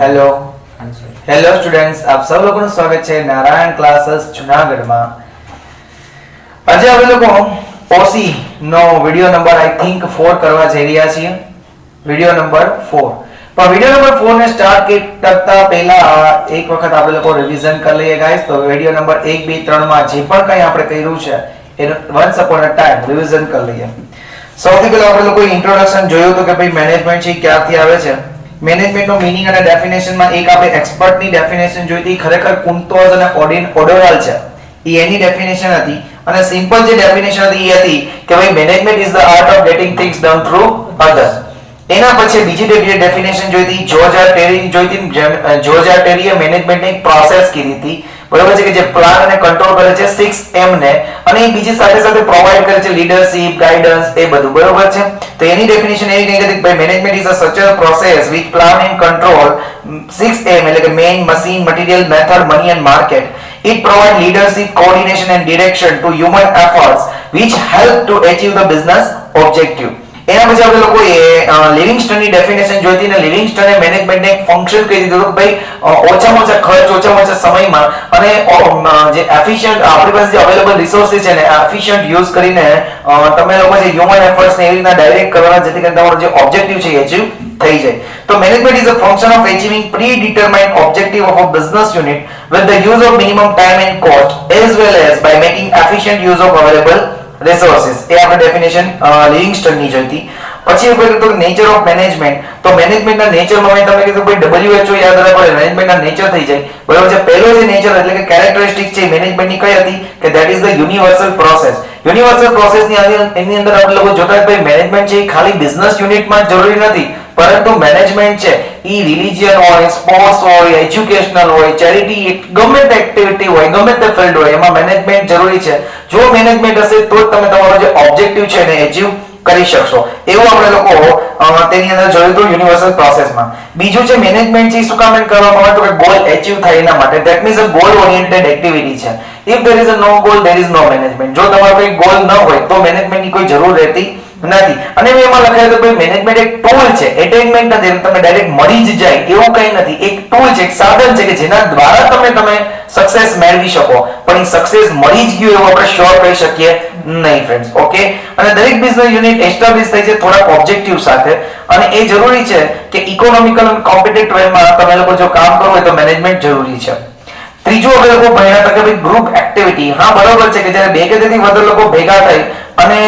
Hello hello students, આપ સૌ લોકોનું સ્વાગત છે નારાયણ ક્લાસીસ જૂનાગઢમાં. આજે આપણે લોકો ઓસી નો વિડિયો નંબર આઈ થિંક 4 કરવા જઈ રહ્યા છીએ. Video number 4. પણ વિડિયો નંબર 4 ને સ્ટાર્ટ કરતા પહેલા એક વખત આપણે લોકો રિવિઝન કરી લઈએ ગાઈસ. તો વિડિયો નંબર 1 2 3 માં જે પણ કંઈ આપણે કર્યું છે એનું once upon a time revision કરી લઈએ. સૌથી પહેલા આપણે લોકો ઇન્ટ્રોડક્શન જોયું તો કે ભાઈ મેનેજમેન્ટ છે ક્યાંથી આવે છે. મેનેજમેન્ટ નો મીનિંગ અને ડેફિનેશન માં એક આપણે એક્સપર્ટ ની ડેફિનેશન જોઈ હતી. ખરેખર કુંતોઝ અને ઓડોરલ છે એ એની ડેફિનેશન હતી અને સિમ્પલ જે ડેફિનેશન હતી એ હતી કે ભાઈ management is the art of getting things done through others. એના પછી બીજી ડેફિનેશન જોઈ હતી જોર્જ આર ટેરી જોઈ હતી. જોર્જ આર ટેરીએ મેનેજમેન્ટની એક પ્રોસેસ કીધી હતી, બરાબર છે, કે જે પ્લાન અને કંટ્રોલ કરે છે 6M ને, અને એ બીજી સાથે સાથે પ્રોવાઇડ કરે છે લીડરશિપ, ગાઈડન્સ, એ બધું, બરાબર છે. તો એની ડેફિનેશન એવી કહી હતી કે management is a such a process which plan and control 6M એટલે કે man, machine, material, method, money and market. It provide leadership, coordination and direction to human efforts which help to achieve the business objective. એના પછી આપણે લોકોએ લિવિંગસ્ટનની definition જોઈ હતી ને લિવિંગસ્ટને મેનેજમેન્ટને એક ફંક્શન કહી દીધું કે ભાઈ ઓછામાં ઓછા ખર્ચ, ઓછામાં ઓછા સમયમાં અને જે એફિશિયન્ટ આપણી પાસે જે અવેલેબલ રિસોર્સિસ છે ને એફિશિયન્ટ યુઝ કરીને તમે લોકો જે હ્યુમન એફર્ટ્સને એવી રીતના ડાયરેક્ટ કરવાના જેથી કરીને તમારો જે ઓબ્જેક્ટિવ છે એ અચીવ થઈ જાય. તો management is a function of achieving pre-determined objective of a business unit with the use of minimum time and cost as well as by making efficient use of available resources. એ આપણે definition Livingston ની જોઈતી. પછી ઉપર તો nature of management. તો management ના nature માં તમે કીધું ભાઈ WHO યાદ રાખો, મેનેજમેન્ટ ના નેચર થઈ જાય, બરાબર છે. પહેલો જે નેચર એટલે કે કેરેક્ટરિસ્ટિક છે મેનેજમેન્ટ ની કઈ હતી કે that is the universal process. Universal process ની એની અંદર આપણે લોકો જોતા ભાઈ મેનેજમેન્ટ છે એ ખાલી બિઝનેસ યુનિટમાં જ જરૂરી નથી, પરંતુ મેનેજમેન્ટ છે ઈ રિલિજિયન હોય, સ્પોર્ટ્સ હોય, એજ્યુકેશનલ હોય, ચેરિટી, ગમે તે એક્ટિવિટી હોય, ગમે તે ફિલ્ડ હોય, એમાં મેનેજમેન્ટ જરૂરી છે. જો મેનેજમેન્ટ હશે તો જ તમે તમારો જે ઓબ્જેક્ટિવ છે એને અચીવ કરી શકશો. એવું આપણે લોકો તેની અંદર જોયું હતું યુનિવર્સલ પ્રોસેસમાં. બીજું છે મેનેજમેન્ટ છે શું કામ કરવામાં આવે તો કે ગોલ અચીવ થાય એના માટે. That means a goal oriented activity છે. If there is a no goal there is no management. જો તમારો કોઈ ગોલ ન હોય તો મેનેજમેન્ટની કોઈ જરૂર રહેતી નથી. અને એમાં લખાયું તો ભાઈ મેનેજમેન્ટ એક ટૂલ છે, એટેનમેન્ટ નથી, તમને ડાયરેક્ટ મળી જ જાય એવું કંઈ નથી. એક ટૂલ છે, એક સાધન છે કે જેના દ્વારા તમે સક્સેસ મેળવી શકો, પણ એ સક્સેસ મળી જ ગયું એવું આપણે શ્યોર કહી શકીએ નહીં ફ્રેન્ડ્સ. ઓકે. અને દરેક બિઝનેસ યુનિટ એસ્ટાબ્લિશ થાય છે થોડા ઓબ્જેક્ટિવ સાથે, અને એ જરૂરી છે કે ઇકોનોમિકલ અને કોમ્પિટિટિવ વેમાં તમે લોકો જો કામ કરો હોય તો મેનેજમેન્ટ જરૂરી છે. ત્રીજું આપણે લોકો ભણ્યા હતા કે ભાઈ ગ્રુપ એક્ટિવિટી. હા, બરોબર છે કે જ્યારે બે કે તેથી વધુ લોકો ભેગા થાય અને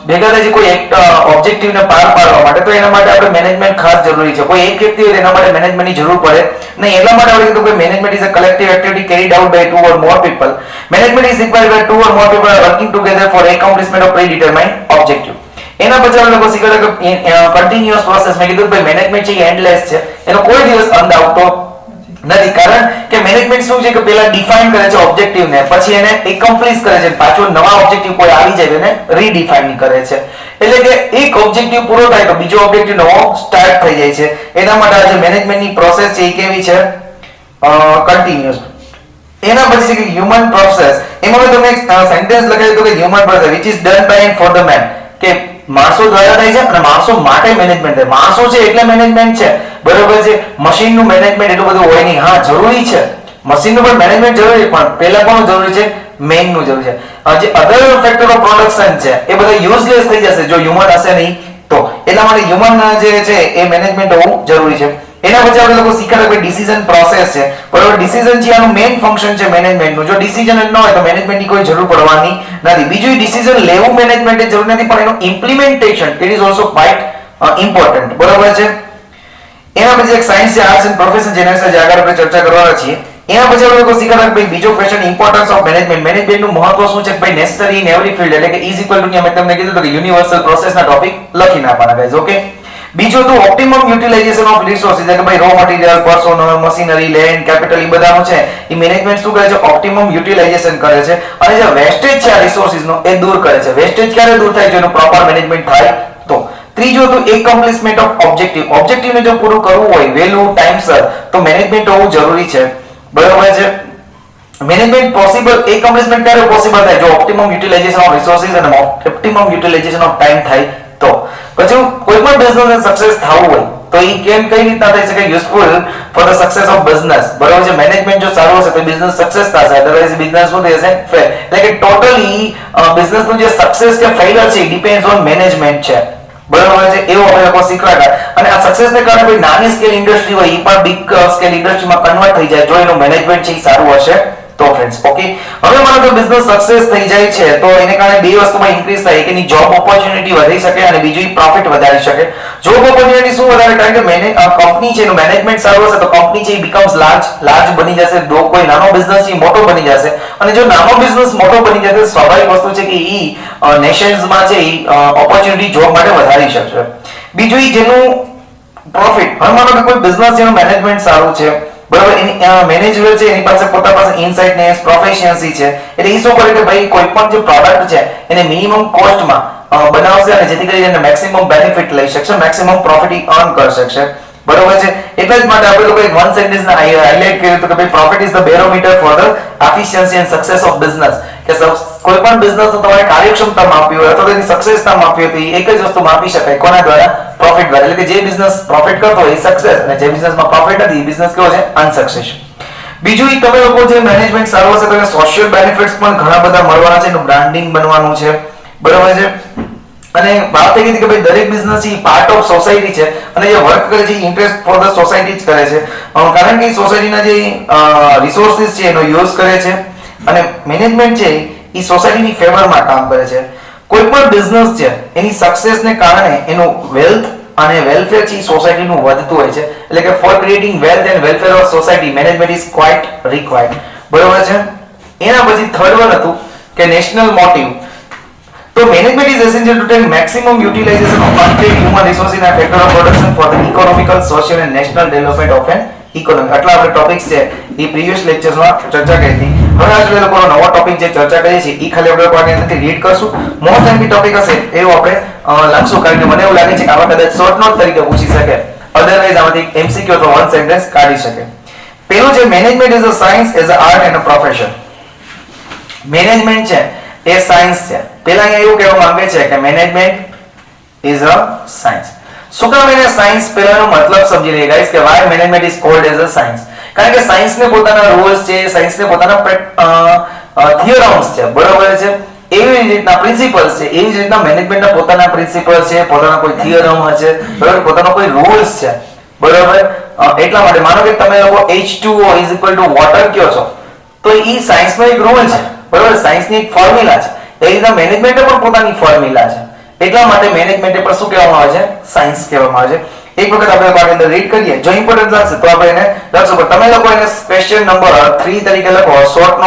ભેગા થાય છે કોઈ એક ઓબ્જેક્ટિવને પાર પાડવા માટે, તો એના માટે આપણે મેનેજમેન્ટ ખાસ જરૂરી છે. કોઈ એક વ્યક્તિ હોય એના માટે મેનેજમેન્ટની જરૂર પડે નહીં. એટલા માટે આપણે કીધું કે management is a collective activity carried out by 2 or more people. Management is required by 2 or more people working together for accomplishment of predetermined objective. એના પછી આપણે લોકો શીખ્યા કે કન્ટિન્યુઅસ પ્રોસેસ. મેં કીધું ભાઈ મેનેજમેન્ટ છે એ એન્ડલેસ છે, એનો કોઈ દિવસ અંત આવતો નથી. કારણ કે મેનેજમેન્ટ શું છે કે પહેલા ડિફાઇન કરે છે ઓબ્જેક્ટિવ ને, પછી એને એકોમ્પ્લિશ કરે છે, પાછો નવા ઓબ્જેક્ટિવ કોઈ આવી જાય એને રીડિફાઇન કરે છે. એટલે કે એક ઓબ્જેક્ટિવ પૂરો થાય તો બીજો ઓબ્જેક્ટિવ નવો સ્ટાર્ટ થઈ જાય છે. એના માટે આ જે મેનેજમેન્ટની પ્રોસેસ છે એ કેવી છે? કન્ટિન્યુઅસ. એના પછી કે હ્યુમન પ્રોસેસ. એમાં મેં તમને એક સેન્ટેન્સ લખાવ્યું હતું કે human process which is done by and for the man. કે માણસો દ્વારા થાય છે અને માણસો માટે મેનેજમેન્ટ થાય. માણસો છે એટલે મેનેજમેન્ટ છે, બરોબર છે. મશીનનું મેનેજમેન્ટ એટલું બધું હોય નહીં. હા, જરૂરી છે, મશીનનું પણ મેનેજમેન્ટ જરૂરી, પણ પહેલા કોનું જરૂરી છે? મેનનું જરૂરી છે. જે અધર ફેક્ટર ઓફ પ્રોડક્શન છે એ બધા યુઝલેસ થઈ જશે જો હ્યુમન હશે નહીં તો. એટલા માટે હ્યુમન જે છે એ મેનેજમેન્ટ હોવું જરૂરી છે. એના પછી આપણે લોકો શીખ્યા કે ડિસિઝન પ્રોસેસ છે, બરોબર. ડિસિઝન છે આનું મેઇન ફંક્શન છે મેનેજમેન્ટનું. જો ડિસિઝન જ ન હોય તો મેનેજમેન્ટની કોઈ જરૂર પડવાની નથી. બીજું ડિસિઝન લેવું મેનેજમેન્ટની જરૂર નથી, પણ એનું implementation it is also quite important, બરોબર છે. એના પછી એક સાયન્સ છે, આર્ટ્સ એન્ડ પ્રોફેશન, જેના વિશે આગળ આપણે ચર્ચા કરવાના છીએ. એના પછી આપણે લોકો શીખ્યા કે ભાઈ બીજો ક્વેશ્ચન ઇમ્પોર્ટન્સ ઓફ મેનેજમેન્ટ. મેનેજમેન્ટનું મહત્વ શું છે? ભાઈ નેસેસરી ઇન એવરી ફિલ્ડ, એટલે કે ઇઝ ઇક્વલ ટુ મેં તમને કીધું કે યુનિવર્સલ પ્રોસેસના ટોપિક લખી નાખવાના ગાઈઝ. ઓકે. બીજું તો ઓપ્ટિમમ યુટિલાઇઝેશન ઓફ રિસોર્સિસ, એટલે કે ભાઈ raw material, personnel, machinery, land, capital, એ બધાનું છે એ મેનેજમેન્ટ શું કરે છે? ઓપ્ટિમમ યુટિલાઇઝેશન કરે છે. અને જે વેસ્ટેજ છે આ રિસોર્સિસનો એ દૂર કરે છે. વેસ્ટેજ ક્યારે દૂર થાય? જેનું પ્રોપર મેનેજમેન્ટ થાય તો. ત્રીજું તો એકોમ્પ્લિશમેન્ટ ઓફ ઓબ્જેક્ટિવ. ઓબ્જેક્ટિવને જો પૂરું કરવું હોય વહેલું ટાઈમસર તો મેનેજમેન્ટ હોવું જરૂરી છે, બરાબર છે. મેનેજમેન્ટ પોસિબલ, એકોમ્પ્લિશમેન્ટ ક્યારે પોસિબલ થાય? જો ઓપ્ટિમમ યુટિલાઇઝેશન ઓફ રિસોર્સિસ અને ઓપ્ટિમમ યુટિલાઇઝેશન ઓફ ટાઈમ થાય તો. પછી કોઈ પણ બિઝનેસને સક્સેસ થવું હોય તો એ કઈ રીતના થઈ શકે useful for the success of business, બરોબર છે. મેનેજમેન્ટ જો સારું હશે તો બિઝનેસ સક્સેસ થશે, અધરવાઇઝ બિઝનેસ શું થઈ જશે ફેલ. એટલે કે ટોટલી બિઝનેસ નું જે સક્સેસ કે ફેઇલર છે ડિપેન્ડ્સ ઓન મેનેજમેન્ટ છે, બરોબર છે. એવું આપણે લોકો શીખવાડ્યા. અને આ સક્સેસ ને કારણે કોઈ નાની સ્કેલ ઇન્ડસ્ટ્રી હોય એ પણ બિગ સ્કેલ ઇન્ડસ્ટ્રીમાં કન્વર્ટ થઈ જાય જો એનું મેનેજમેન્ટ છે એ સારું હશે તો ફ્રેન્ડ્સ. ઓકે, હવે માનો કે બિઝનેસ સક્સેસ થઈ જાય છે તો એને કારણે બે વસ્તુમાં ઇન્ક્રીઝ થાય, એક એની જોબ ઓપોર્ચ્યુનિટી વધી શકે અને બીજું પ્રોફિટ વધારી શકે. જોબ ઓપોર્ચ્યુનિટી શું વધારે, કારણ કે કંપની છે એનું મેનેજમેન્ટ સારું હશે તો કંપની છે એ બીકમ્સ લાર્જ બની જશે, કોઈ નાનો બિઝનેસ છે મોટો બની જશે. અને જો નાનો બિઝનેસ મોટો બની જશે સ્વાભાવિક વસ્તુ છે કે ઈ નેશન્સમાં છે ઈ ઓપોર્ચ્યુનિટી જોબ માટે વધારી શકશે. બીજું જેનું પ્રોફિટ, હવે માનો કે કોઈ બિઝનેસ જેનું મેનેજમેન્ટ સારું છે, બરાબર, એની મેનેજર છે એની પાસે પાસે ઇનસાઇટનેસ પ્રોફેશનસી છે, એટલે એ શું કરે કે ભાઈ કોઈ પણ જે પ્રોડક્ટ છે એને મિનિમમ કોસ્ટમાં બનાવશે અને જેથી કરીને મેક્સિમમ બેનિફિટ લઈ શકશે, મેક્સિમમ પ્રોફિટ અર્ન કરી શકશે, બરોબર છે. એટલા જ માટે આપણે લોકો એક વન સેન્ટેન્સ ને હાઇલાઇટ કર્યું હતું કે ભાઈ profit is the barometer for the efficiency and success of business. કે કોઈ પણ બિઝનેસ તમારે કાર્યક્ષમતા માપવી હોય અથવા તેની સક્સેસતા માપવી હોય એક જ વસ્તુ માપી શકાય, કોના દ્વારા? પ્રોફિટ દ્વારા. એટલે કે જે બિઝનેસ પ્રોફિટ કરતો હોય એ સક્સેસ અને જે બિઝનેસમાં પ્રોફિટ નથી એ બિઝનેસ કેવો છે? અનસક્સેસ. બીજું તમે લોકો જે મેનેજમેન્ટ સારું હશે તો સોશિયલ બેનિફિટ્સ પણ ઘણા બધા મળવાના છે, એનું બ્રાન્ડિંગ બનવાનું છે, બરાબર છે. અને વાત થઈ ગઈ કે ભાઈ દરેક business A part of society છે અને જે વર્ક કરે છે ઇન્ટરેસ્ટ ફોર ધ સોસાયટી જ કરે છે, કારણ કે સોસાયટીના જે રિસોર્સિસ છે એનો યુઝ કરે છે અને મેનેજમેન્ટ છે એ સોસાયટીની ફેવરમાં કામ કરે છે. કોઈ પણ બિઝનેસ છે એની સક્સેસને કારણે એનું વેલ્થ અને વેલફેર છે સોસાયટીનું વધતું હોય છે, એટલે કે four creating wealth and welfare of society management is quite required, બરોબર છે. એના પછી થર્ડ વન હતું કે નેશનલ મોટિવ. તો management is essential to take maximum utilization of unpaid human resources and factor of production for the economical, social and national development of an economy. આટલા આપણે topics છે એ પ્રીવિયસ લેક્ચર્સમાં ચર્ચા કરી હતી. હવે આજે લોકોનો નવો ટોપિક જે ચર્ચા કરીએ છીએ એ ખાલી આપણે પાઠ્યમાંથી રીડ કરશું. મોસ્ટ એમ્પી ટોપિક હશે એવું આપણે લખશું, કારણ કે મને એવું લાગે છે કે આમાં કદાચ શોર્ટ નોટ તરીકે પૂછી શકે, અધરવાઇઝ આમાંથી એમસીક્યુ અથવા વન સેન્ટેન્સ કાઢી શકે. પેલું છે management is a science as a art and a profession. Management છે એ સાયન્સ છે. પહેલા અહીંયા એવું કહેવા માંગે છે કે મેનેજમેન્ટ ઇઝ અ સાયન્સ. શું કામ એને સાયન્સ, પહેલાનો મતલબ સમજી લઈએ ગાઈસ કે why management is called as a science. કારણ કે સાયન્સને પોતાના રૂલ્સ છે, સાયન્સને પોતાના થિયરમ્સ છે, બરોબર છે. એવી રીતના પ્રિન્સિપલ્સ છે, એવી જ રીતના મેનેજમેન્ટના પોતાના પ્રિન્સિપલ છે, પોતાના કોઈ થિયરમ છે, બરોબર, પોતાનો કોઈ રૂલ્સ છે, બરોબર. એટલા માટે માનો કે તમે લોકો H2O વોટર કહો છો તો એ સાયન્સનો એક રૂલ છે, બરોબર, સાયન્સની એક ફોર્મ્યુલા છે. એ રીતના મેનેજમેન્ટે પણ પોતાની ફોર્મ્યુલા છે. એટલા માટે મેનેજમેન્ટે પણ શું કહેવામાં આવે છે? સાયન્સ કહેવામાં આવે છે. એક વખત આપણે પાઠ અંદર રીડ કરીએ, જો ઇમ્પોર્ટન્ટ લાગશે તો આપણે એને લખશું, પણ તમે લોકો એને ક્વેશ્ચન નંબર 3 તરીકે લખો. Short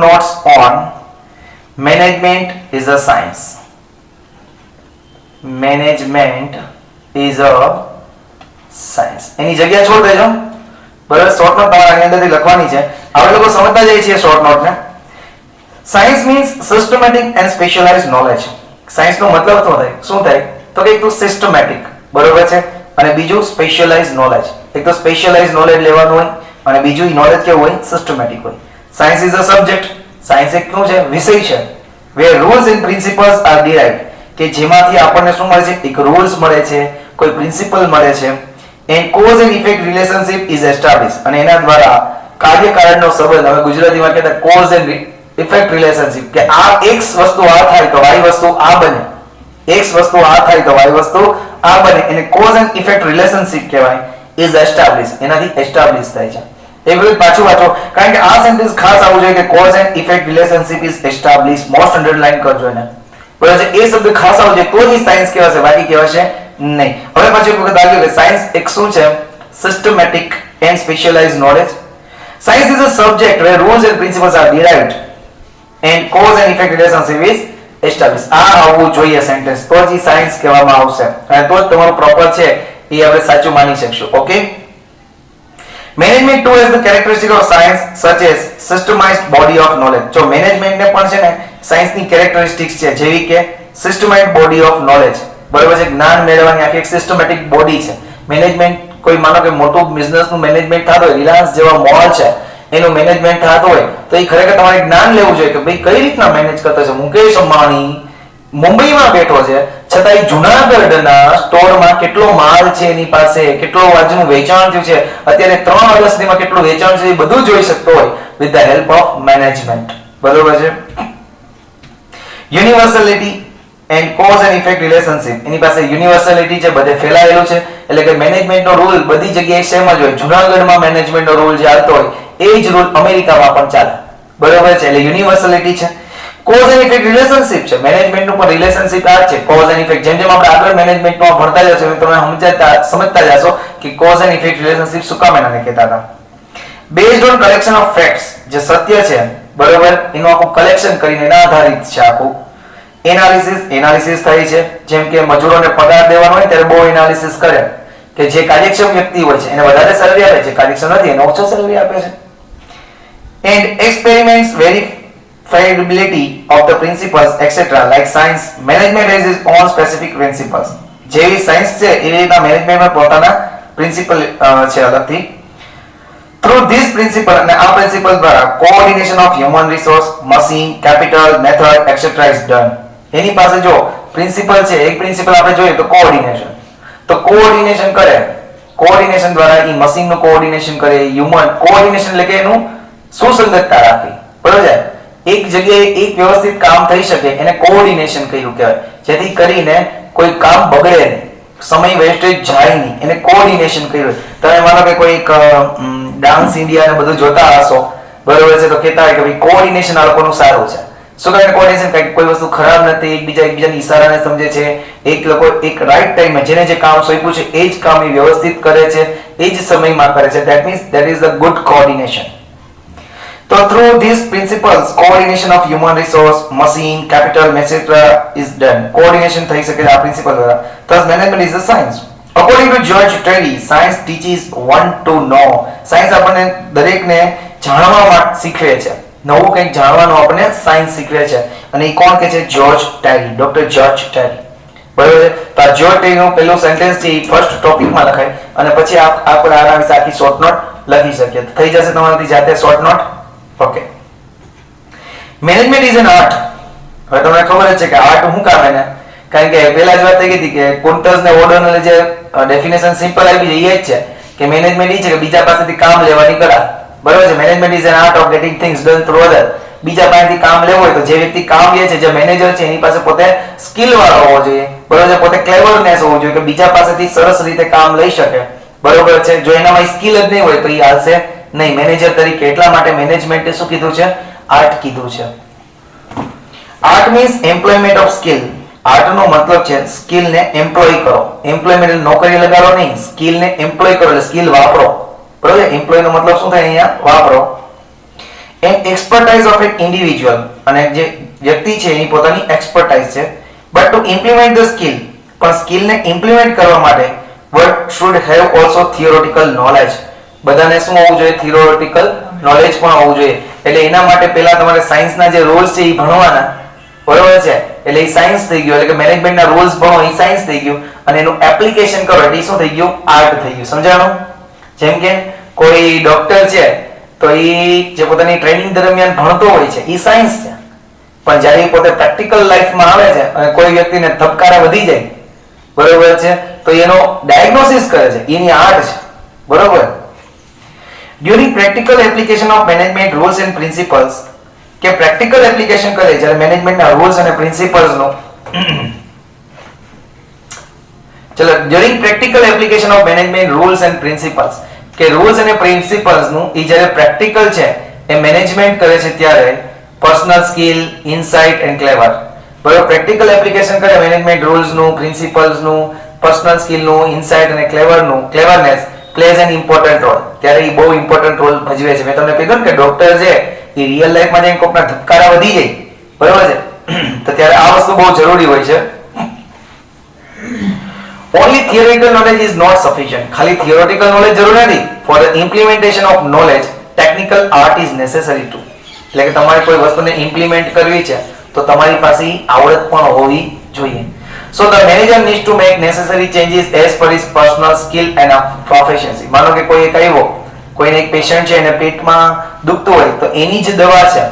notes on management is a science. Management is a science. એની જગ્યા છોડ દેજો, બરાબર. શોર્ટ નોટ તમારે આની અંદરથી લખવાની છે. આપણે લોકો સમજતા જઈએ છીએ શોર્ટ નોટ ને. Science means systematic and specialised knowledge. Science નો મતલબ શું થાય તો કે એક તો સિસ્ટમેટિક, બરોબર છે, અને બીજું સ્પેશિયલાઇઝ્ડ નોલેજ. એક તો સ્પેશિયલાઇઝ્ડ નોલેજ લેવાનું હોય અને બીજું નોલેજ કેવું હોય? સિસ્ટમેટિક હોય. Science is a subject. Science એક શું છે? વિષય છે. where rules and principles are derived, કે જેમાંથી આપણને શું મળે છે? એક રૂલ્સ મળે છે, કોઈ પ્રિન્સિપલ મળે છે. and cause and effect relationship is established, અને એના દ્વારા કાર્ય કારણનો સંબંધ, હવે ગુજરાતીમાં કહેતા cause and effect relationship, કે આ x વસ્તુ આ થાય તો y વસ્તુ આ બને, x વસ્તુ આ થાય તો y વસ્તુ આ બને, એને cause and effect relationship કહેવાય. is established, એનાથી establish થાય છે. એ બધું પાછું વાંચો, કારણ કે આ સેન્ટેન્સ ખાસ આવવું જોઈએ કે cause and effect relationship is established. Most underline કરજો એને, બરાબર છે. એ શબ્દ ખાસ આવવો જોઈએ તો જ સાયન્સ કહેવાશે, બાકી કહેવાશે નહીં. હવે પાછું એક વખત આવ્યું કે સાયન્સ એક શું છે? Systematic and specialised knowledge. Science is a subject where rules and principles are derived and cause and effect relationship is established. આ આવવું જોઈએ સેન્ટેન્સ, તો જ સાયન્સ કહેવામાં આવશે અને તો જ તમારું પ્રોપર છે એ આપણે સાચું માની શકશું. Okay. Management too has the characteristic of science such as systemized body of knowledge. જો મેનેજમેન્ટને પણ છે ને સાયન્સની કેરેક્ટરિસ્ટિક્સ છે, જેવી કે સિસ્ટમેટિક બોડી ઓફ નોલેજ, બરોબર છે. જ્ઞાન મેળવવાની આખી એક સિસ્ટમેટિક બોડી છે. મેનેજમેન્ટ કોઈ માનો કે મોટું બિઝનેસનું મેનેજમેન્ટ થતું હોય, રિલાયન્સ જેવા મોલ છે એનું મેનેજમેન્ટ થતું હોય તો એ ખરેખર તમારે જ્ઞાન લેવું જોઈએ કે ભાઈ કઈ રીતના મેનેજ કરતા છે. મુકેશ અંબાણી મુંબઈમાં બેઠો છે છતાં એ જુનાગઢના સ્ટોરમાં કેટલો માલ છે એની પાસે, કેટલો આજનું વેચાણ થયું છે, અત્યારે 3 ઓગસ્ટ સુધીમાં કેટલું વેચાણ છે, એ બધું જોઈ શકતો હોય with the help of management. બરોબર છે. Universality and cause and effect relationship, એની પાસે યુનિવર્સલિટી છે, બધે ફેલાયેલું છે, એટલે કે મેનેજમેન્ટનો રૂલ બધી જગ્યાએ સેમ જ હોય. જુનાગઢમાં મેનેજમેન્ટનો રૂલ જે ચાલતો હોય એ જ રૂલ અમેરિકામાં પણ ચાલે. બરોબર છે, એટલે યુનિવર્સલિટી છે. કોઝ એન્ડ ઇફેક્ટ રિલેશનશિપ છે, મેનેજમેન્ટનું પણ રિલેશનશિપ આ છે, કોઝ એન્ડ ઇફેક્ટ. જેમ જેમ આપણે આગળ મેનેજમેન્ટમાં ભણતા જશો એમ તમે સમજતા જશો કે કોઝ એન્ડ ઇફેક્ટ રિલેશનશિપ શું કામ એનાને કહેતા હતા. Based on collection of facts, જે સત્ય છે બરોબર એનું આખું કલેક્શન કરીને એના આધારિત છે આખું. એનાલિસિસ થાય છે, જેમ કે મજૂરોને પગાર દેવાનો હોય ત્યારે બહુ એનાલિસિસ કરે કે જે કાર્યક્ષમ વ્યક્તિ હોય છે એને વધારે સેલરી આપે છે, કાર્યક્ષમ નથી એને ઓછો સેલરી આપે છે. And experiments verifiability of the principles etc. like science management has its own specific principles. જેવી સાયન્સ છે એ રીતના મેનેજમેન્ટમાં પોતાના પ્રિન્સિપલ છે અલગથી. through this principle અને આ પ્રિન્સિપલ દ્વારા coordination of human resource, machine, capital, method etc. is done. એની પાસે જો પ્રિન્સિપલ છે, એક પ્રિન્સિપલ આપણે જોઈએ તો કોઓર્ડિનેશન, તો કોઓર્ડિનેશન કરે, કોઓર્ડિનેશન દ્વારા એ મશીનનું કોઓર્ડિનેશન કરે, હ્યુમન કોઓર્ડિનેશન એટલે કે એનું સુસંગતતા રાખવી. બરોબર છે, એક જગ્યાએ એક વ્યવસ્થિત કામ થઈ શકે એને કોઓર્ડિનેશન કહ્યું કહેવાય, જેથી કરીને કોઈ કામ બગડે નહીં, સમય વેસ્ટેજ જાય નહીં, એને કોઓર્ડિનેશન કહ્યું. તમે માનો કે કોઈ ડાન્સ ઇન્ડિયા ને બધું જોતા હશો બરોબર છે, તો કહેતા હોય કે ભાઈ કોઓર્ડિનેશન આ લોકોનું સારું છે. શું કરીને કોઓર્ડિનેશન, કઈ કોઈ વસ્તુ ખરાબ નથી, એકબીજાની ઈશારાને સમજે છે, એક લોકો એક રાઈટ ટાઈમે જેને જે કામ સોંપ્યું છે એ જ કામ એ વ્યવસ્થિત કરે છે, એ જ સમયમાં કરે છે. That means that is the good coordination. So through these principles, coordination of human resource, machine, capital, etc. is done. Coordination થઈ શકે આ પ્રિન્સિપલ દ્વારા. Thus management is a science. According to George Terry, science teaches one to know. Science આપણને દરેકને જાણવા માટે શીખવે છે. નવું કંઈક જાણવાનું આપણને સાયન્સ શીખવે છે. અને એ કોણ કહે છે? George Terry, doctor George Terry. બરાબર છે. તો આ જોર્જ ટેરીનું પહેલું સેન્ટેન્સ છે એ ફર્સ્ટ ટોપિકમાં લખાય અને પછી આપણે આના વિશે આખી શોર્ટ નોટ લખી શકીએ. થઈ જશે તમારાથી જાતે short note. Okay. Management is an art. હવે તમને ખબર જ છે કે આર્ટ શું કામ એને, કારણ કે પહેલા જ વાત થઈ ગઈ હતી કે કોન્ટર્સ ને ઓર્ડરને જે ડેફિનેશન સિમ્પલ આવી છે એ જ છે કે મેનેજમેન્ટ એ છે કે બીજા પાસેથી કામ લેવાની કળા. બરાબર છે. Management is an art of getting things done through other. બીજા પાસેથી કામ લેવું હોય તો જે વ્યક્તિ કામ લે છે, જે મેનેજર છે, એની પાસે પોતે સ્કિલ વાળો હોવો જોઈએ. બરાબર છે. પોતે ક્લેવરનેસ હોવું જોઈએ કે બીજા પાસેથી સરસ રીતે કામ લઈ શકે. બરાબર છે. જો એનામાં સ્કિલ જ નહીં હોય તો એ હાલશે નહીં મેનેજર તરીકે. એટલા માટે મેનેજમેન્ટે શું કીધું છે? આર્ટ કીધું છે. Art means employment of skill. Art નો મતલબ છે સ્કિલ ને એમ્પ્લોય કરો. એમ્પ્લોયમેન્ટ એટલે નોકરી લગાડો નહીં, સ્કિલ ને એમ્પ્લોય કરો એટલે સ્કિલ વાપરો. બરોબર. એમ્પ્લોય નો મતલબ શું થાય અહીંયા? વાપરો. And expertise of N individual, અને જે વ્યક્તિ છે એની પોતાની એક્સપર્ટાઇઝ છે. But two implement the skill, પણ સ્કિલ ને ઇમ્પ્લિમેન્ટ કરવા માટે word should have also theoretical knowledge. બધાને શું હોવું જોઈએ? થિયોરેટિકલ નોલેજ પણ હોવું જોઈએ. એટલે એના માટે પહેલા તમારે સાયન્સના જે રૂલ્સ છે એ ભણવાના. બરોબર છે. એટલે એ સાયન્સ થઈ ગયું, એટલે કે મેનેજમેન્ટના રૂલ્સ ભણો એ સાયન્સ થઈ ગયું, અને એનું એપ્લિકેશન કરો એટલે શું થઈ ગયું? આર્ટ થઈ ગયું. સમજાણું? જેમ કે કોઈ ડોક્ટર છે તો એ જે પોતાની ટ્રેનિંગ દરમિયાન ભણતો હોય છે એ સાયન્સ છે, પણ જ્યારે એ પોતે પ્રેક્ટિકલ લાઈફમાં આવે છે અને કોઈ વ્યક્તિને ધબકારા વધી જાય બરોબર છે તો એનો ડાયગ્નોસિસ કરે છે, એની આર્ટ છે. બરોબર. During practical application of management rules and principles, કે પ્રેક્ટિકલ એપ્લિકેશન કરે જ્યારે મેનેજમેન્ટના રૂલ્સ અને પ્રિન્સિપલ્સનો ચલો during practical application of management rules and principles, કે રૂલ્સ અને પ્રિન્સિપલ્સનું એ જ્યારે પ્રેક્ટિકલ છે એ મેનેજમેન્ટ કરે છે ત્યારે પર્સનલ સ્કિલ, ઇનસાઇટ એન્ડ ક્લેવર. બરાબર. પ્રેક્ટિકલ એપ્લિકેશન કરે મેનેજમેન્ટ રૂલ્સનું, પ્રિન્સિપલ્સનું, પર્સનલ સ્કિલનું, ઇનસાઇટ અને ક્લેવરનેસ પ્લેઝ એન ઇમ્પોર્ટન્ટ રોલ. ત્યારે એ બહુ ઇમ્પોર્ટન્ટ રોલ ભજવે છે. મેં તમને કીધું કે ડોક્ટર છે એ રિયલ લાઈફમાં જઈને કોકના ધબકારા વધી જાય બરાબર છે તો ત્યારે આ વસ્તુ બહુ જરૂરી હોય છે. Only theoretical knowledge is not sufficient. ખાલી theoretical knowledge જરૂર નથી. For the implementation of knowledge, technical art is necessary too. એટલે કે તમારે કોઈ વસ્તુને ઇમ્પ્લિમેન્ટ કરવી છે તો તમારી પાસે આવડત પણ હોવી જોઈએ. So the manager needs to make necessary changes as per his personal skill and proficiency. માનો કે કોઈ એક આવ્યો, કોઈને એક પેશન્ટ છે એને પેટમાં દુખતું હોય તો એની જ દવા છે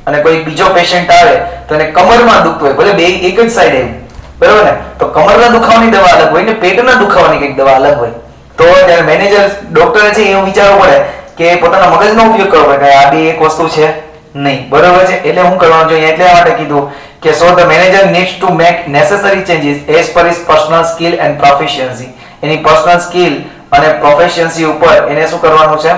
અને કોઈ બીજો પેશન્ટ આવે તો એને કમરમાં દુખતું હોય, ભલે બે એક જ સાઈડ એવું, બરાબર ને, તો કમરના દુખાવાની દવા અલગ હોય ને પેટના દુખાવાની કંઈક દવા અલગ હોય. તો જ્યારે મેનેજર ડોક્ટરે છે એવું વિચારવું પડે કે પોતાના મગજનો ઉપયોગ કરવો પડે કે આ બે એક વસ્તુ છે નહીં, બરાબર છે. એટલે હું કરવાનું જોઈએ એટલે માટે કીધું કે so the manager needs to make necessary changes as per his personal skill and proficiency. Any personal skill અને પ્રોફિશિયન્સી ઉપર એને શું કરવાનું છે,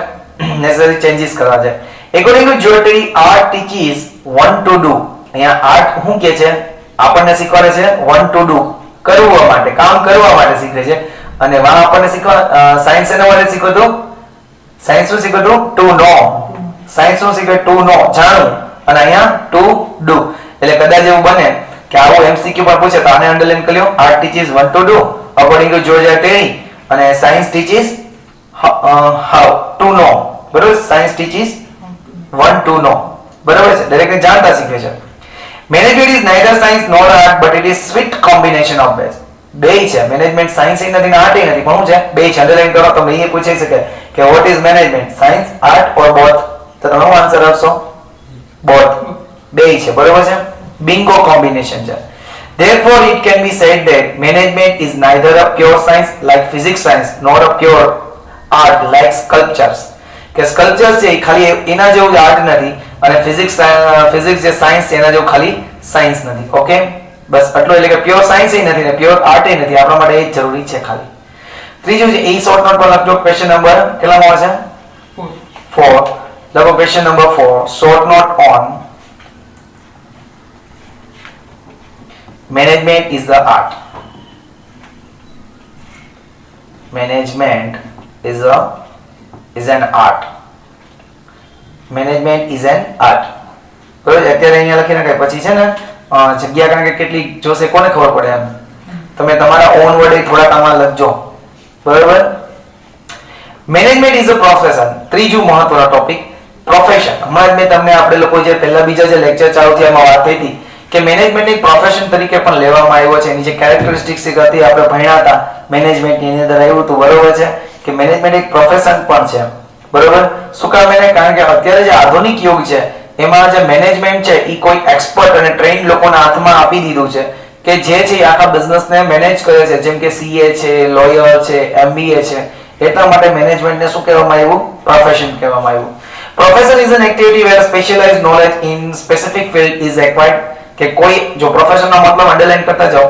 નેસેસરી ચેન્જીસ કરવા છે. According to Jyoti, art teaches one to do. અહીંયા આર્ટ શું કે છે, આપણને શીખવાડે છે one to do, કરવા માટે, કામ કરવા માટે શીખવે છે. અને વાહ આપણને સાયન્સ એના માટે શીખવતું, સાયન્સ શું શીખવતું, ટુ નો. સાયન્સ શું શીખવે, ટુ નો, જાણવું, અને અહીંયા ટુ ડુ. એટલે કદાચ એવું બને કે આવું એમસીક્યુ પર પૂછે તો આને અંડરલાઈન કરી લો, art teaches one to do according to George અને science teaches how to know, બરોબર. Science teaches one to know, બરોબર છે, દરેકને જાણતા શીખવે છે. Management is neither science nor art but it is sweet combination of both. બેય છે, મેનેજમેન્ટ સાયન્સ એ નથી ને આર્ટ એ નથી, પણ શું છે, બેય છે. અંડરલાઈન કરો તો એ પૂછી શકે કે what is management, science, art or both, તો તમે શું આન્સર આપશો, બોથ, બેય છે, બરોબર છે. બિંગો કોમ્બિનેશન છે. Therefore it can be said that management is neither a pure science like physics science nor a pure art like sculptures. કે સ્કલ્પચર છે એ ખાલી એના જેવું જ આર્ટ નથી અને ફિઝિક્સ જે સાયન્સ છે એના જેવું ખાલી સાયન્સ નથી. ઓકે, બસ આટલું. એટલે કે પ્યોર સાયન્સ એ નથી ને પ્યોર આર્ટ એ નથી, આપણા માટે એ જ જરૂરી છે ખાલી. ત્રીજું છે એ શોર્ટ નોટ પર લખજો. ક્વેશ્ચન નંબર કેટલામાં આવશે, 4. લખો question number 4, short note on management is the art. Management is an art. Management is an art. બરોબર. અત્યારે અહીંયા લખી નાખે પછી છે ને જગ્યા કારણ કે કેટલી જોશે કોને ખબર પડે એમ. તમે તમારા ઓન વર્ડ થોડાક આમાં લખજો, બરોબર. Management is a profession. ત્રીજું મહત્વનો ટોપિક પ્રોફેશન. હમણાં જ મેં તમને આપણે લોકો જે પહેલા બીજા જે લેક્ચર ચાલુ થયા એમાં વાત થઈ હતી કે મેનેજમેન્ટ એક પ્રોફેશન તરીકે પણ લેવામાં આવ્યો છે. એની જે કેરેક્ટરિસ્ટિક્સ હતી આપણે ભણ્યા હતા મેનેજમેન્ટ ની અંદર આવ્યું હતું, બરોબર છે, કે મેનેજમેન્ટ એક પ્રોફેશન પણ છે, બરોબર. શું કામ એને, કારણ કે અત્યારે જે આધુનિક યુગ છે એમાં જે મેનેજમેન્ટ છે એ કોઈ એક્સપર્ટ અને ટ્રેન્ડ લોકોના હાથમાં આપી દીધું છે કે જે છે આખા બિઝનેસને મેનેજ કરે છે, જેમ કે સીએ છે, લોયર છે, એમબીએ છે. એટલા માટે મેનેજમેન્ટને શું કહેવામાં આવ્યું, પ્રોફેશન કહેવામાં આવ્યું. Profession is an activity where specialised knowledge in specific field is acquired. કે કોઈ જો પ્રોફેશન નો મતલબ અંડરલાઈન કરતા જાઓ,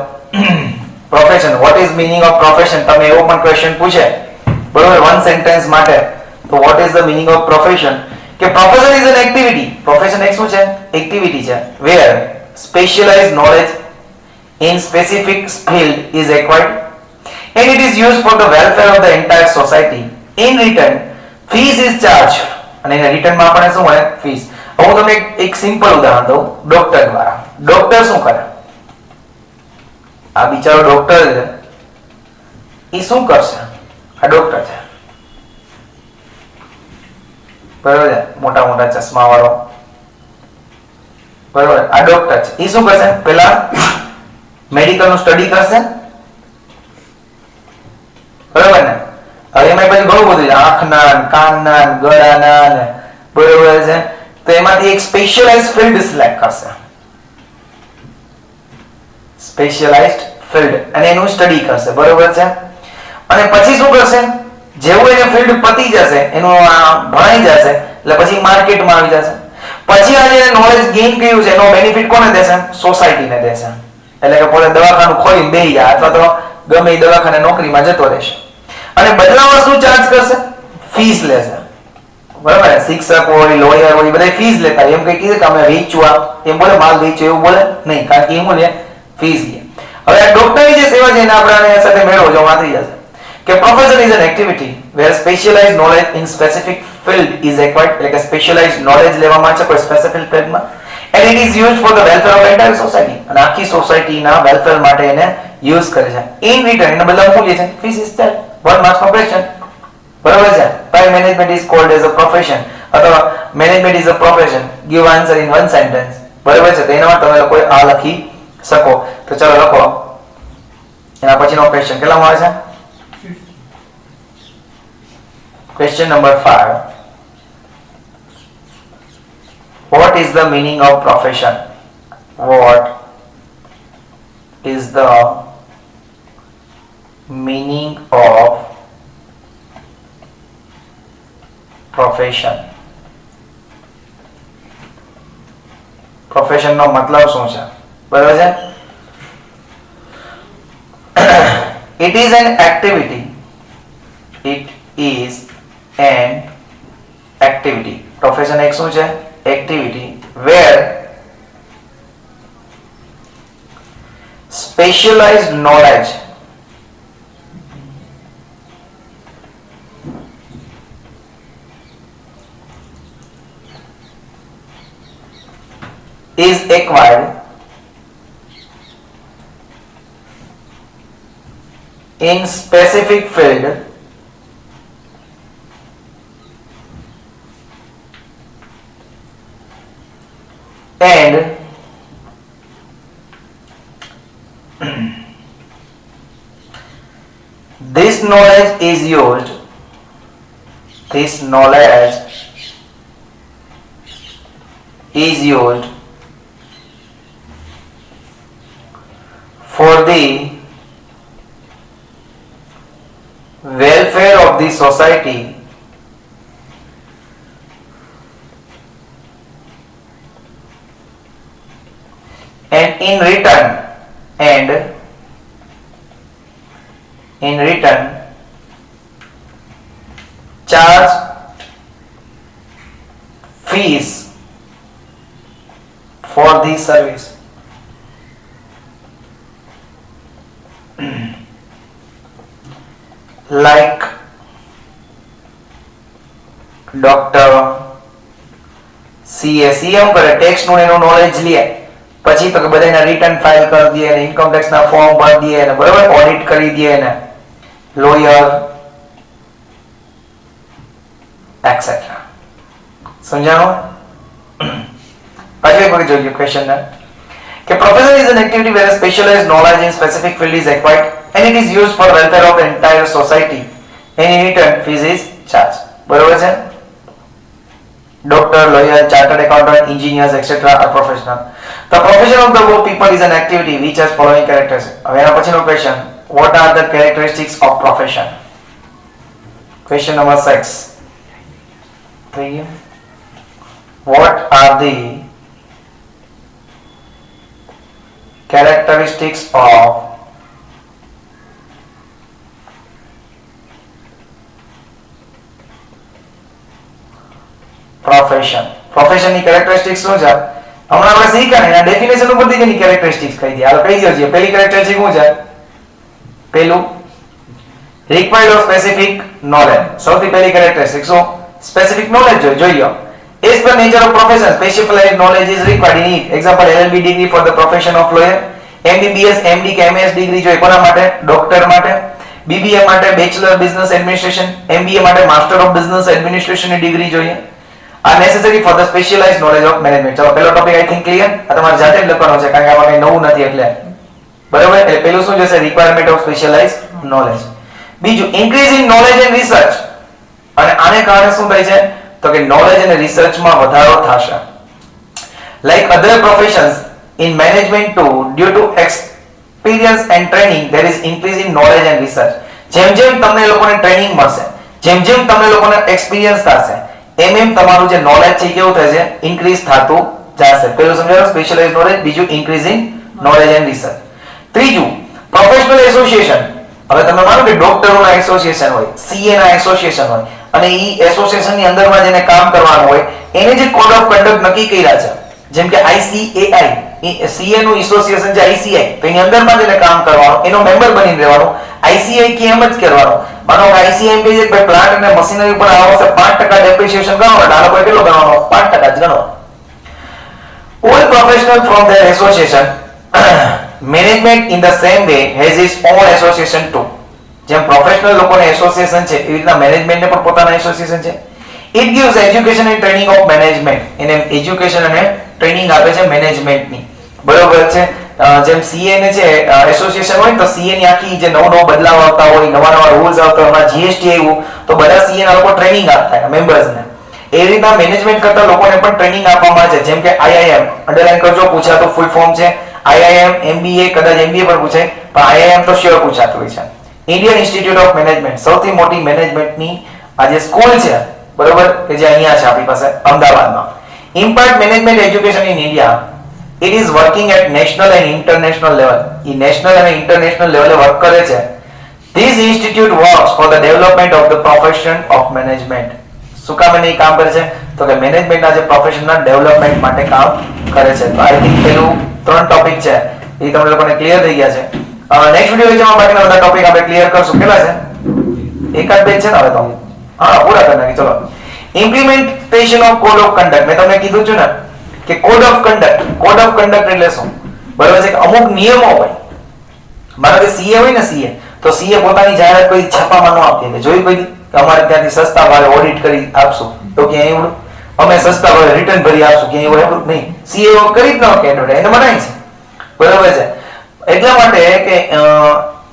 profession, what is meaning of profession, તમે એવો પણ ક્વેશ્ચન પૂછે, બરોબર, વન સેન્ટેન્સ માટે, તો what is the meaning of profession, કે profession is an activity. Profession એક શું છે, એક્ટિવિટી છે, where specialised knowledge in specific field is acquired and it is used for the welfare of the entire society. In return fees is charged. અને એના return માં આપણે શું મળે, ફીસ. હું તમને એક સિમ્પલ ઉદાહરણ દઉં. ડોક્ટર દ્વારા, ડોક્ટર શું કરે, આ બિચારો ડોક્ટર છે એ શું કરશે, આ ડોક્ટર છે, બરોબર છે, મોટા મોટા ચશ્મા વાળો, બરોબર, આ ડોક્ટર છે, એ શું કરશે, પેલા મેડિકલ નું સ્ટડી કરશે, બરોબર ને. હવે એમાં પછી ઘણું બધું છે, આંખના, કાનના, ગળાના ને, બરોબર છે, તો એમાંથી એક સ્પેશિયલાઇઝ્ડ ફિલ્ડ સિલેક્ટ કરશે, સ્પેશિયલાઇઝ્ડ ફિલ્ડ, અને એનું સ્ટડી કરશે, બરોબર છે. અને પછી શું કરશે, જેવું એને ફિલ્ડ પતી જશે, એનું ભણાઈ જશે, એટલે પછી માર્કેટમાં આવી જશે. પછી આ જે નોલેજ ગેઇન કર્યું છે એનો બેનિફિટ કોને દેશે, સોસાયટીને દેશે. એટલે કે પોતે દવાખાનું ખોલીને બેસી જાય અથવા તો ગમે એ દવાખાને નોકરીમાં જતો રહેશે, અને બદલામાં શું ચાર્જ કરશે, ફીસ લેશે, બરાબર. શિક્ષક હોય, લોયર હોય, બધા ફીસ લેતા. એમ કઈ કીધું કે અમે વેચવા, એમ બોલે માલ વેચો એવું બોલે નહીં, કારણ કે એમ લે ફીસ લે. હવે આ ડોક્ટરની જે સેવા છે એને આપણે સાથે મેળવો જો વાંચી જશે કે profession is an activity where specialised knowledge in specific field is acquired. એટલે કે સ્પેશિયલાઇઝ્ડ નોલેજ લેવામાં છે કોઈ સ્પેસિફિક ફિલ્ડમાં, and it is used for the welfare of entire society. અને આખી સોસાયટીના વેલફેર માટે એને યુઝ કરે છે. in return એના બદલામાં શું લે છે, ફીસ ઇઝ ચાર્જ. 1 માર્ક્સ નો ક્વેશ્ચન, બરાબર છે. why management is called as a profession અથવા management is a profession, give answer in one sentence, બરાબર છે. તો એના માટે તમે લોકો આ લખી શકો. તો ચાલો લખો એના પછીનો ક્વેશ્ચન કેટલામાં આવે છે, question number 5. What is the meaning of profession? What is the meaning of profession? Profession નો મતલબ શું છે? બરાબર છે. It is an activity. It is an activity. Profession એક શું છે? Activity where specialized knowledge is acquired in specific field and this knowledge is used for the welfare of the society and in return charge fees for the service. Like doctor CA CM કરે tax નું એનું knowledge લે પછી તો બધાના return file કરી દે અને income tax ના ફોર્મ ભરી દે અને બરાબર ઓડિટ કરી દે અને લોયર એટસેટ્રા. સમજાણું? પાછળ એક જોઈએ ક્વેશ્ચન ને કે profession is an activity where specialized knowledge in specific field is acquired and it is used for welfare of the entire society and in return fees is charged. બરોબર છે? Doctor, lawyer, chartered accountant, engineers, etc. are professional. The profession of the people is an activity which has following characteristics. હવે એના પછીનો question, what are the characteristics of profession? Question number 6. What are the characteristics of profession? Profession ની characteristics શું છે? હમણાં આપણે શીખ્યા ને એના ડેફિનેશન ઉપરથી જેની characteristics કહી દઈએ. હાલો કહી દો છે. પહેલી characteristic શું છે? પહેલું required of specific knowledge. સૌથી પહેલી characteristic શું? Specific knowledge જોઈએ. As per nature of profession, specialized knowledge is required in it. Example, LLB degree for the profession of lawyer, MBBS, MD કે MS degree જોઈએ કોના માટે? ડોક્ટર માટે. BBA માટે બેચલર બિઝનેસ એડમિનિસ્ટ્રેશન, MBA માટે master of business administration ની degree જોઈએ. આ necessary for the specialized knowledge of management. ચલો પહેલો ટોપિક આઈ થિંક ક્લિયર. આ તમારે જાતે જ લખવાનો છે કારણ કે આમાં કંઈ નવું નથી એટલે. બરાબર? એટલે પહેલું શું જશે? Requirement of specialised knowledge. બીજું increase in knowledge and research. અને આને કારણે શું થાય છે? તો કે નોલેજ અને રિસર્ચમાં વધારો થશે. Like other professions in management too, due to experience and training, there is increase in knowledge and research. જેમ જેમ તમને લોકોને ટ્રેનિંગ મળશે, જેમ જેમ તમને લોકોને એક્સપિરિયન્સ થશે, એમ તમારું જે નોલેજ છે કેવું થશે? ઇન્ક્રીઝ થતું જશે. પહેલું સમજાયું સ્પેશિયલાઇઝ્ડ નોલેજ, બીજું increase in knowledge and research. ત્રીજું પ્રોફેશનલ એસોસિએશન. હવે તમે માનો કે ડોક્ટરોના એસોસિએશન હોય, સીએ ના એસોસિએશન હોય અને ઈ એસોસિએશન ની અંદરમાં જેને કામ કરવાનું હોય એને જે કોડ ઓફ કન્ડક્ટ નક્કી કર્યા છે, જેમ કે ICAI સીએ નું એસોસિએશન છે ICI, તો એની અંદરમાં જેને કામ કરવાનું એનો મેમ્બર બનીને રહેવાનું. ICI કે એમ જ કરવાનો. માનો કે ICI એમ કહે છે કે પ્લાન્ટ અને મશીનરી ઉપર આ વર્ષે 5% ડેપ્રિસિએશન ગણો એટલે આ લોકો કેટલો ગણવાનો? 5% જ ગણો. All professionals from their association management in the same way has its own association too. જેમ પ્રોફેશનલ લોકોને એસોસિએશન છે એવી રીતના મેનેજમેન્ટને પણ પોતાના એસોસિએશન છે. It gives education and training of management. એને એજ્યુકેશન અને ટ્રેનિંગ આપે છે મેનેજમેન્ટની. બરોબર છે? જેમ સીએ ને છે એસોસિએશન હોય તો સીએ ની આખી જે નવો બદલાવ આવતા હોય, નવા રૂલ્સ આવતા હોય, GST આવ્યું તો બધા સીએ ના લોકો ટ્રેનિંગ આપતા હોય મેમ્બર્સને. એ રીતના મેનેજમેન્ટ કરતા લોકોને પણ ટ્રેનિંગ આપવામાં આવે છે, જેમ કે IIM અંડરલાઈન કરજો, પૂછાતું ફૂલ ફોર્મ છે IIM, MBA, કદાચ MBA પણ પૂછાય, પણ IIM તો શ્યોર પૂછાતું હોય છે. ઇન્ડિયન ઇન્સ્ટિટ્યૂટ ઓફ મેનેજમેન્ટ, સૌથી મોટી મેનેજમેન્ટની આ જે સ્કૂલ છે, બરોબર, કે જે અહીંયા છે આપણી પાસે અમદાવાદમાં. Impart management education in India. It is working at national and international level. A national અને ઇન્ટરનેશનલ લેવલે વર્ક કરે છે. This institute works for the development of the profession of management. શું કામ એને કામ કરે છે? તો કે મેનેજમેન્ટના જે પ્રોફેશનના ડેવલપમેન્ટ માટે કામ કરે છે. તો આઈ થિંક પેલું 3 ટોપિક છે એ તમને લોકોને ક્લિયર થઈ ગયા છે. નેક્સ્ટ વિડિયો વિચારવા બાકીના બધા ટોપિક આપણે ક્લિયર કરશું. કેટલા છે? એકાદ બે છે ને હવે તો. હા, પૂરા કરી નાખી. ચલો. Implementation of code of conduct. મેં તમને કીધું છે ને કે કોડ ઓફ કન્ડક્ટ એટલે શું? બરાબર છે કે અમુક નિયમો હોય. માનો કે સીએ હોય ને, તો સીએ પોતાની જાહેરાત કોઈ છાપામાં ન આપતી હોય. જોઈ કોઈ અમારે ત્યાંથી સસ્તા ભાવે ઓડિટ કરી આપશું તો ક્યાંય એવું અમે સસ્તા ભાવે રિટર્ન ભરી આપશું ક્યાંય એવું એવું નહીં. સીએ કરી જ ન કે એડવર્ટાઈઝ એને મનાય છે. બરાબર છે. એટલા માટે કે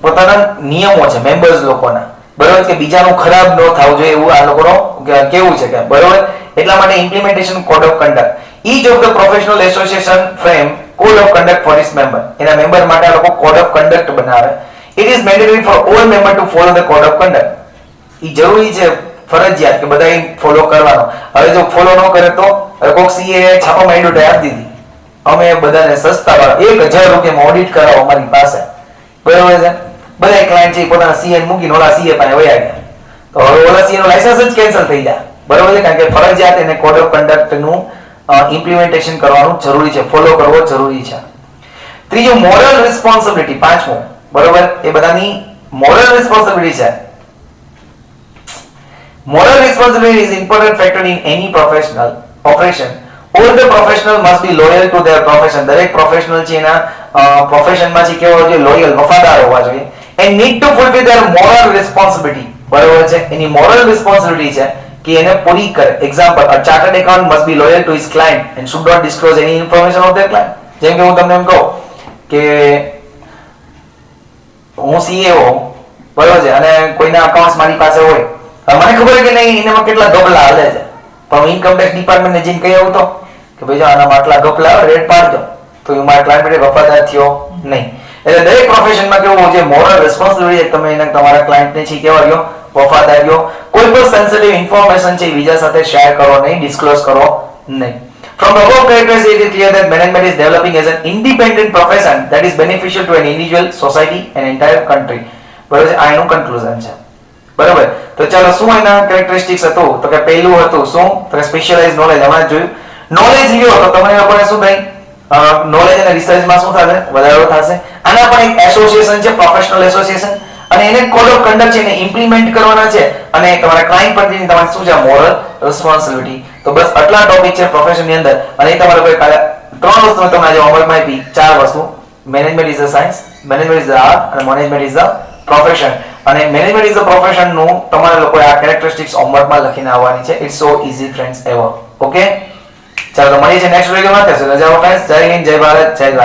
પોતાના નિયમો છે મેમ્બર્સ લોકોના, બરાબર, કે બીજાનું ખરાબ ન થવું જોઈએ એવું આ લોકોનો કેવું છે કે, બરાબર. એટલા માટે implementation code of conduct. Each of the professional association frame code of conduct for its member. એના મેમ્બર માટે આ લોકો કોડ ઓફ કન્ડક્ટ બનાવે. It is mandatory for all member to follow the code of conduct. ઈ જરૂરી છે, ફરજિયાત કે બધાએ ફોલો કરવાનો. હવે જો ફોલો ન કરે તો કોક સીએ છાપામાં એડવર્ટાઈઝ આપી દીધી, અમે બધાને સસ્તા ભાવે 1000 રૂપિયામાં ઓડિટ કરાવો અમારી પાસે, બરાબર છે. બધા ક્લાયન્ટ છે પોતાના સીએ મૂકીને ઓલા સીએ પાસે વયા ગયા, તો હવે ઓલા સીએ નો લાયસન્સ જ કેન્સલ થઈ જાય, બરાબર છે, કારણ કે ફરજિયાત એને કોડ ઓફ કન્ડક્ટ નું ઇમ્પ્લિમેન્ટેશન કરવાનું જરૂરી છે, ફોલો કરવો જરૂરી છે. ત્રીજું મોરલ રિસ્પોન્સિબિલિટી, પાંચમું, બરોબર, એ બધાની મોરલ રિસ્પોન્સિબિલિટી છે. Moral responsibility is important factor in any professional operation. All the professional must be loyal to their profession. દરેક પ્રોફેશનલ છે એના પ્રોફેશનમાં છે કેવો જોઈએ? લોયલ, વફાદાર હોવા જોઈએ. And need to fulfill their moral responsibility. બરોબર છે, એની મોરલ રિસ્પોન્સિબિલિટી છે કે એને પૂરી કરે. Example, a chartered accountant must be loyal to his client and should not disclose any information of their client. જેમ કે હું તમને એમ કહું કે હું સીએ બરોબર છે અને કોઈના અકાઉન્ટ્સ મારી પાસે હોય, મને ખબર કે નહીં એનામાં કેટલા ગપલા હાલે છે, પણ ઇન્કમ ટેક્સ ડિપાર્ટમેન્ટને જઈને કહી આવું તો કે ભાઈ જો આનામાં આટલા ગપલા આવે રેડ પાડજો, તો હું મારા ક્લાયન્ટ માટે વફાદાર થયો નહીં. એટલે દરેક પ્રોફેશનમાં કેવું છે, મોરલ રિસ્પોન્સિબિલિટી તમે એને તમારા ક્લાયન્ટને છે કેવા રહ્યો? વફાદાર રહ્યો. કોઈ પણ સેન્સિટિવ ઇન્ફોર્મેશન છે બીજા સાથે શેર કરો નહીં, ડિસ્ક્લોઝ કરો નહીં. From the above characteristics, it is clear that management is developing as an independent profession that is beneficial to an individual, society and entire country. બરાબર છે, આ એનું કન્ક્લુઝન છે. બરાબર. તો ચાલો, શું એના કેરેક્ટરિસ્ટિક્સ હતું? તો કે પહેલું હતું શું? તો સ્પેશિયલાઇઝ નોલેજ. હમણાં જોયું નોલેજ લ્યો તો તમને લોકોને શું થાય? નોલેજ અને રિસર્ચમાં શું થશે? વધારો થશે. આના પણ એક એસોસિએશન છે, પ્રોફેશનલ એસોસિએશન, અને એને કોડ ઓફ કન્ડક્ટ છે એને ઇમ્પ્લિમેન્ટ કરવાના છે, અને તમારા ક્લાયન્ટ પ્રત્યેની તમારી શું છે? Moral responsibility. તો બસ આટલા ટોપિક છે પ્રોફેશનની અંદર, અને એ તમારે કોઈ કાલે 3 વસ્તુ તમને આજે હોમવર્કમાં આપી, 4 વસ્તુ. Management is a science, management is a art, અને મેનેજમેન્ટ ઇઝ અ પ્રોફેશન. અને મેનેજમેન્ટ ઇઝ અ પ્રોફેશન નું તમારે લોકોએ આ કેરેક્ટરિસ્ટિક્સ હોમવર્કમાં લખીને આવવાની છે. It's so easy friends ever. Okay, ચાલો તો મળીએ છીએ નેક્સ્ટ વિડિયોમાં. ત્યાં સુધી રજા આપો ફ્રેન્ડ્સ. જય હિન્દ, જય ભારત, જય દ્વારકા.